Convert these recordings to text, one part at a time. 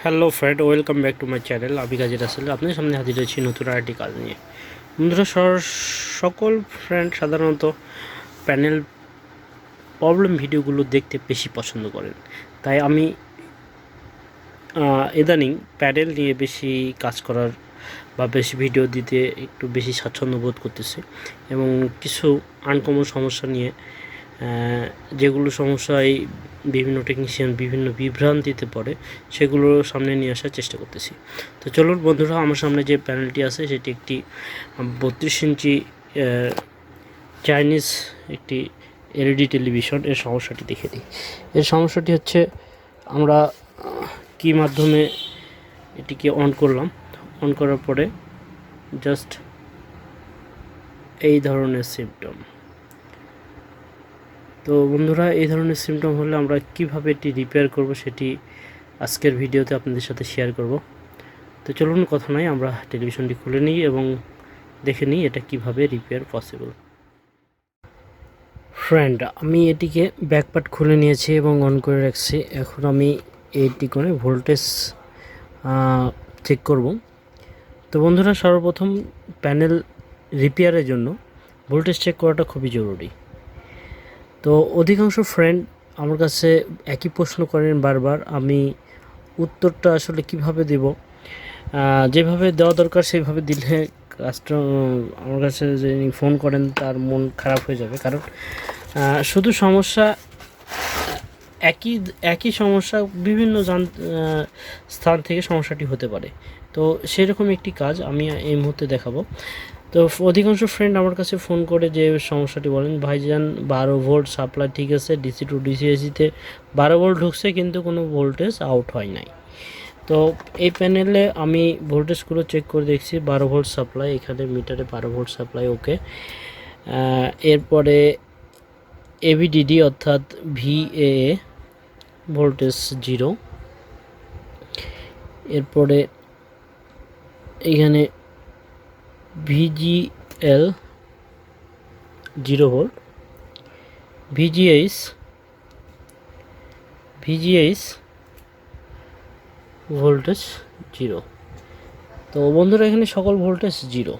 Hello friend, welcome back to my channel. আমি কাজের আসলে আপনাদের সামনে হাজির হয়েছি নতুন আরেকটি কাজ নিয়ে। বন্ধুরা, সকল ফ্রেন্ড সাধারণত প্যানেল প্রবলেম ভিডিওগুলো দেখতে বেশি পছন্দ করেন, তাই আমি ইদানিং প্যানেল নিয়ে বেশি কাজ করার বা বেশি ভিডিও দিতে একটু বেশি স্বাচ্ছন্দ্য বোধ করতেছি এবং কিছু আনকমন সমস্যা নিয়ে যেগুলো সমস্যায় বিভিন্ন টেকনিশিয়ান বিভিন্ন বিভ্রান্তিতে পড়ে সেগুলো সামনে নিয়ে আসার চেষ্টা করতেছি। তো চলুন বন্ধুরা, আমার সামনে যে প্যানেলটি আছে সেটি একটি 32 ইঞ্চি চাইনিজ একটি এলইডি টেলিভিশন। এর সমস্যাটি দেখে দিই। এর সমস্যাটি হচ্ছে, আমরা কি মাধ্যমে এটিকে অন করলাম, অন করার পরে জাস্ট এই ধরনের সিমটম। তো বন্ধুরা, এই ধরনের সিমটম হলে আমরা কিভাবে এটি রিপেয়ার করব সেটি আজকের ভিডিওতে আপনাদের সাথে শেয়ার করব। তো চলুন কথা নয়, আমরা টেলিভিশনটি খুলে নিই এবং দেখে নিই এটা কিভাবে রিপেয়ার পসিবল। ফ্রেন্ড, আমি এটিকে ব্যাকপার্ট খুলে নিয়েছি এবং অন করে রাখছি। এখন আমি এইটি করে ভোল্টেজ চেক করব। তো বন্ধুরা, সর্বপ্রথম প্যানেল রিপেয়ারের জন্য ভোল্টেজ চেক করাটা খুবই জরুরি। তো অধিকাংশ ফ্রেন্ড আমার কাছে একই প্রশ্ন করেন বারবার, আমি উত্তরটা আসলে কিভাবে দেব। যেভাবে দেওয়া দরকার সেভাবে দিলে আমার কাছে যে ফোন করেন তার মন খারাপ হয়ে যাবে, কারণ শুধু সমস্যা একই সমস্যা বিভিন্ন স্থান থেকে সমস্যাটি হতে পারে। তো সেরকম একটি কাজ আমি এই মুহূর্তে দেখাবো। তো অধিকাংশ ফ্রেন্ড আমার কাছে ফোন করে যে সমস্যাটি বলেন, ভাইজান 12 ভোল্ট সাপ্লাই ঠিক আছে, ডিসি টু ডিসি এসিতে 12 ভোল্ট ঢুকছে কিন্তু কোনো ভোল্টেজ আউট হয় নাই। তো এই প্যানেলে আমি ভোল্টেজগুলো চেক করে দেখছি, 12 ভোল্ট সাপ্লাই, এখানে মিটারে 12 ভোল্ট সাপ্লাই ওকে। এরপরে এভিডিডি অর্থাৎ ভিএ ভোল্টেজ 0। এরপরে এখানে ভিজিএল 0 ভোল্ট, ভিজিএইচ ভোল্টেজ 0। তো বন্ধুরা, এখানে সকল ভোল্টেজ 0।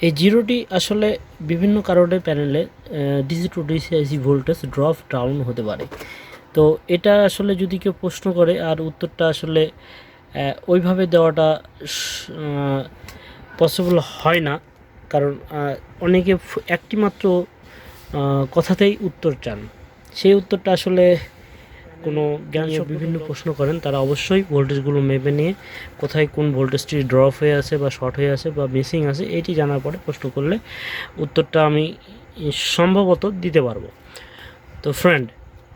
এই জিরোটি আসলে বিভিন্ন কারণে প্যানেলে ডিসি টু ডিসি আইসি ভোল্টেজ ড্রপ ডাউন হতে পারে। তো এটা আসলে যদি কেউ প্রশ্ন করে আর উত্তরটা আসলে ওইভাবে দেওয়াটা পসিবল হয় না, কারণ অনেকে একটি মাত্র কথাতেই উত্তর চান। সেই উত্তরটা আসলে কোনো জ্ঞান বিভিন্ন প্রশ্ন করেন, তারা অবশ্যই ভোল্টেজগুলো মেপে নিয়ে কোথায় কোন ভোল্টেজটি ড্রপ হয়ে আছে বা শর্ট হয়ে আছে বা মিসিং আছে এইটি জানার পরে প্রশ্ন করলে উত্তরটা আমি সম্ভবত দিতে পারবো। তো ফ্রেন্ড,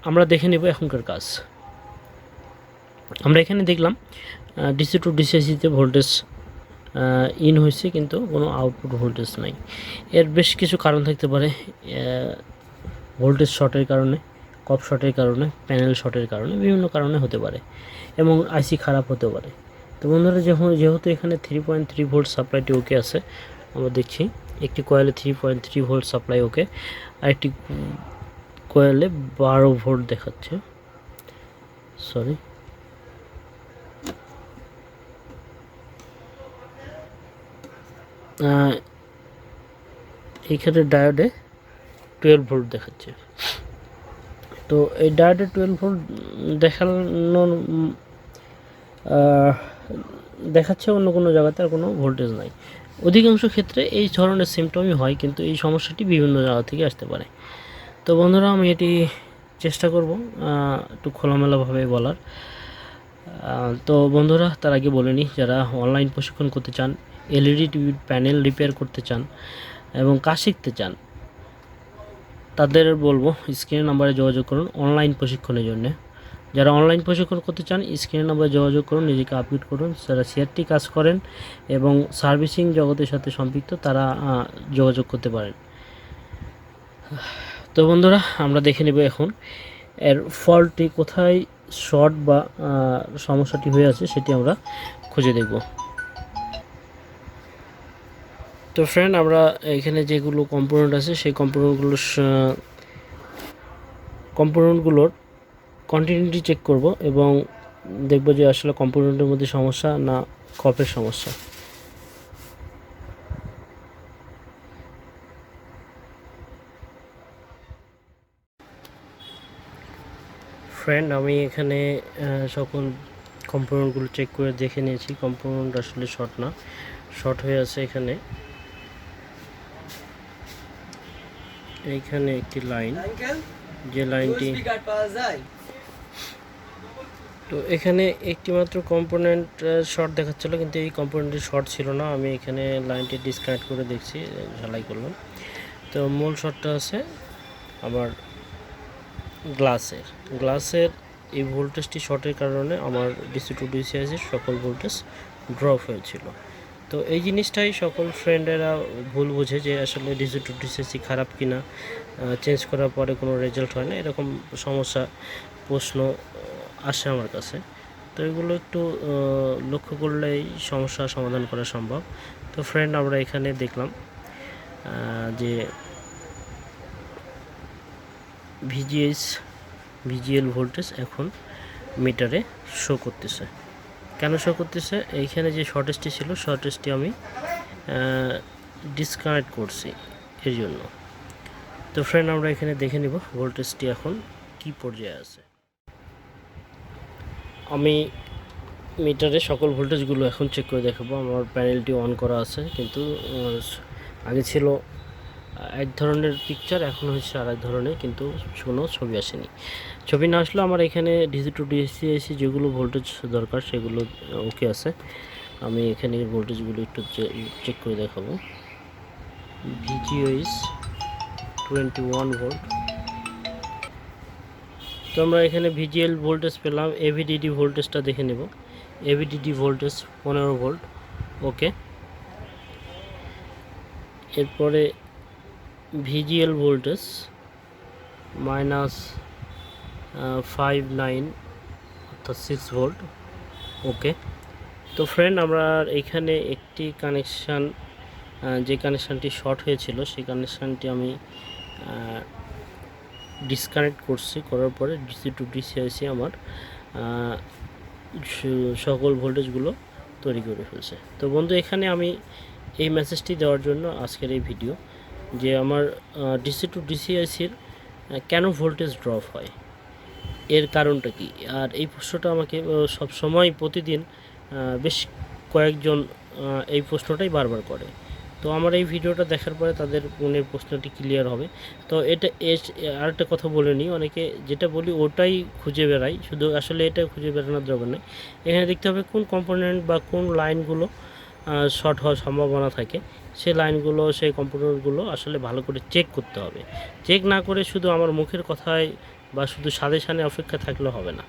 আমরা দেখে নেব এখনকার কাজ। আমরা এখানে দেখলাম ডিসি টু ডিসিএসিতে ভোল্টেজ ইন হয়েছে কিন্তু কোনো আউটপুট ভোল্টেজ নাই। এর বেশ কিছু কারণ থাকতে পারে, ভোল্টেজ শর্টের কারণে, কপ শর্টের কারণে, প্যানেল শর্টের কারণে, বিভিন্ন কারণে হতে পারে এবং আইসি খারাপ হতে পারে। তো বন্ধুরা, যেহেতু এখানে 3.3 ভোল্ট সাপ্লাইটি ওকে আছে, আমরা দেখছি একটি কয়েলে 3.3 ভোল্ট সাপ্লাই ওকে, আর একটি কয়েলে 12 ভোল্ট দেখাচ্ছে। সরি, এইখানে ডায়োডে 12 ভোল্ট দেখাচ্ছে। তো এই ডায়োডে 12 ভোল্ট দেখাচ্ছে, অন্য কোনো জায়গাতে আর কোনো ভোল্টেজ নাই। অধিকাংশ ক্ষেত্রে এই ধরনের সিমটমই হয়, কিন্তু এই সমস্যাটি বিভিন্ন জায়গা থেকে আসতে পারে। তো বন্ধুরা, আমি এটি চেষ্টা করব একটু খোলামেলাভাবে বলার। তো বন্ধুরা, তার আগে বলে নিই, যারা অনলাইন প্রশিক্ষণ করতে চান, এলইডি টিভির প্যানেল রিপেয়ার করতে চান এবং কাজ শিখতে চান, তাদের বলবো স্ক্রিনের নাম্বারে যোগাযোগ করুন অনলাইন প্রশিক্ষণের জন্য। যারা অনলাইন প্রশিক্ষণ করতে চান, স্ক্রিনের নাম্বারে যোগাযোগ করুন, নিজেকে আপডেট করুন। যারা সিআরটি কাজ করেন এবং সার্ভিসিং জগতের সাথে সম্পৃক্ত, তারা যোগাযোগ করতে পারেন। তো বন্ধুরা, আমরা দেখে নেব এখন এর ফল্টটি কোথায় শর্ট বা সমস্যাটি হয়ে আছে সেটি আমরা খুঁজে দেখব। তো ফ্রেন্ড, আমরা এখানে যেগুলো কম্পোনেন্ট আছে সেই কম্পোনেন্টগুলোর কন্টিনিউটি চেক করব এবং দেখব যে আসলে কম্পোনেন্টের মধ্যে সমস্যা না কপের সমস্যা। ফ্রেন্ড, আমি এখানে সকল কম্পোনেন্টগুলো চেক করে দেখে নিয়েছি। কম্পোনেন্ট আসলে শর্ট না, শর্ট হয়ে আছে এখানে। এইখানে একটি লাইন, যে লাইনটি, তো এখানে একটি মাত্র কম্পোনেন্ট শর্ট দেখাচ্ছিল, কিন্তু এই কম্পোনেন্টটি শর্ট ছিল না। আমি এখানে লাইনটি ডিসকানেক্ট করে দেখছি, ঝালাই করলাম। তো মূল শর্টটা আছে আমার গ্লাসের এই ভোল্টেজটি শর্টের কারণে আমার ডিসি টু ডিসিআইসির সকল ভোল্টেজ ড্রপ হয়েছিল। তো এই জিনিসটাই সকল ফ্রেন্ডেরা ভুল বোঝে যে আসলে ডিসি টু ডিসিআইসি খারাপ কিনা, চেঞ্জ করার পরে কোনো রেজাল্ট হয় না, এরকম সমস্যা প্রশ্ন আসে আমার কাছে। তো এগুলো একটু লক্ষ্য করলেই সমস্যা সমাধান করা সম্ভব। তো ফ্রেন্ড, আমরা এখানে দেখলাম যে ভিজিএল ভোল্টেজ এখন মিটারে শো করতেছে। কেন শো করতেছে? এইখানে যে শর্টেজটি ছিল, শর্টেজটি আমি ডিসকানেক্ট করছি এর জন্য। তো ফ্রেন্ড, আমরা এখানে দেখে নিব ভোল্টেজটি এখন কি পর্যায়ে আছে। আমি মিটারে সকল ভোল্টেজগুলো এখন চেক করে দেখাবো। আমার প্যানেলটি অন করা আছে, কিন্তু আগে ছিল এক ধরনের পিকচার, এখন হচ্ছে আর এক ধরনের, কিন্তু কোনো ছবি আসেনি। ছবি না আসলে আমার এখানে ডিসি টু ডিসিআইসি যেগুলো ভোল্টেজ দরকার সেগুলো ওকে আছে। আমি এখানে ভোল্টেজগুলো একটু চেক করে দেখাবো। VGS 21 volt. তো আমরা এখানে ভিজিএল ভোল্টেজ পেলাম। এভিডিডি ভোল্টেজটা দেখে নেব। এভিডিডি ভোল্টেজ 15 ভোল্ট, ওকে। এরপরে ভিজিএল ভোল্টেজ -59 অর্থাৎ 6 ভোল্ট, ওকে। তো ফ্রেন্ড, আমরা এখানে একটি কানেকশান, যে কানেকশানটি শর্ট হয়েছিল সেই কানেকশানটি আমি ডিসকানেক্ট করছি। করার পরে ডিসি টু ডিসিআইসি আমার সকল ভোল্টেজগুলো তৈরি করে ফেলছে। তো বন্ধু, এখানে আমি এই মেসেজটি দেওয়ার জন্য আজকের এই ভিডিও, যে আমার ডিসি টু ডিসিআইসির কেন ভোল্টেজ ড্রপ হয়, এর কারণটা কি। আর এই প্রশ্নটা আমাকে সব সময় প্রতিদিন বেশ কয়েকজন এই প্রশ্নটাই বারবার করে। তো আমার এই ভিডিওটা দেখার পরে তাদের মনের প্রশ্নটি ক্লিয়ার হবে। তো এটা আরেকটা কথা বলে নিই, অনেকে যেটা বলি ওটাই খুঁজে বেড়াই, শুধু আসলে এটা খুঁজে বেড়ানোর দরকার নেই। এখানে দেখতে হবে কোন কম্পোনেন্ট বা কোন লাইনগুলো শর্ট হওয়ার সম্ভাবনা থাকে, সেই লাইনগুলো, সেই কম্পোনেন্টগুলো আসলে ভালো করে চেক করতে হবে। চেক না করে শুধু আমার মুখের কথায় বা শুধু সাজেশানে অপেক্ষা থাকলে হবে না।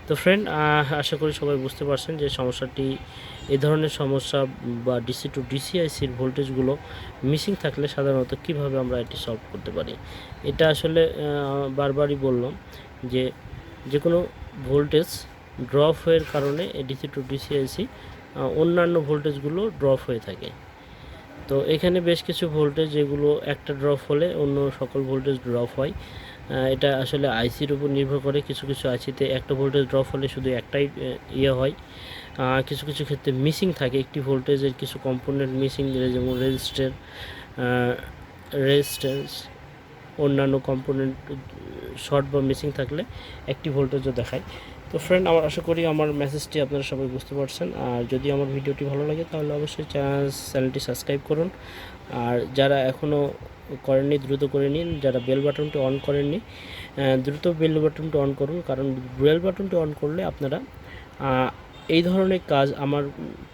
তো ফ্রেন্ড, আশা করি সবাই বুঝতে পারছেন যে সমস্যাটি, এই ধরনের সমস্যা বা ডিসি টু ডিসিআইসির ভোল্টেজগুলো মিসিং থাকলে সাধারণত কিভাবে আমরা এটি সলভ করতে পারি। এটা আসলে বারবারই বললাম যে কোনো ভোল্টেজ ড্রপ হওয়ার কারণে ডিসি টু ডিসিআইসি অন্যান্য ভোল্টেজগুলো ড্রপ হয়ে থাকে। তো এখানে বেশ কিছু ভোল্টেজ, যেগুলো একটা ড্রপ হলে অন্য সকল ভোল্টেজ ড্রপ হয়। এটা আসলে আইসির উপর নির্ভর করে। কিছু কিছু আইসিতে একটা ভোল্টেজ ড্রপ হলে শুধু একটাই হয়। কিছু কিছু ক্ষেত্রে মিসিং থাকে, একটি ভোল্টেজের কিছু কম্পোনেন্ট মিসিং, যেমন রেজিস্ট্যান্স, অন্যান্য কম্পোনেন্ট শর্ট বা মিসিং থাকলে একটি ভোল্টেজও দেখায়। তো ফ্রেন্ড, আমার আশা করি আমার মেসেজটি আপনারা সবাই বুঝতে পারছেন। আর যদি আমার ভিডিওটি ভালো লাগে তাহলে অবশ্যই চ্যানেলটি সাবস্ক্রাইব করুন। আর যারা এখনও করেননি দ্রুত করে নিন। যারা বেল বাটনটি অন করেননি দ্রুত বেল বাটনটি অন করুন, কারণ বেল বাটনটি অন করলে আপনারা এই ধরনের কাজ, আমার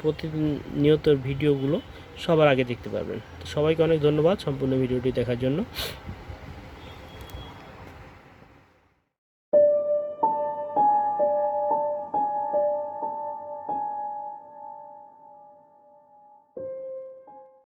প্রতিনিয়ত ভিডিওগুলো সবার আগে দেখতে পারবেন। তো সবাইকে অনেক ধন্যবাদ সম্পূর্ণ ভিডিওটি দেখার জন্য।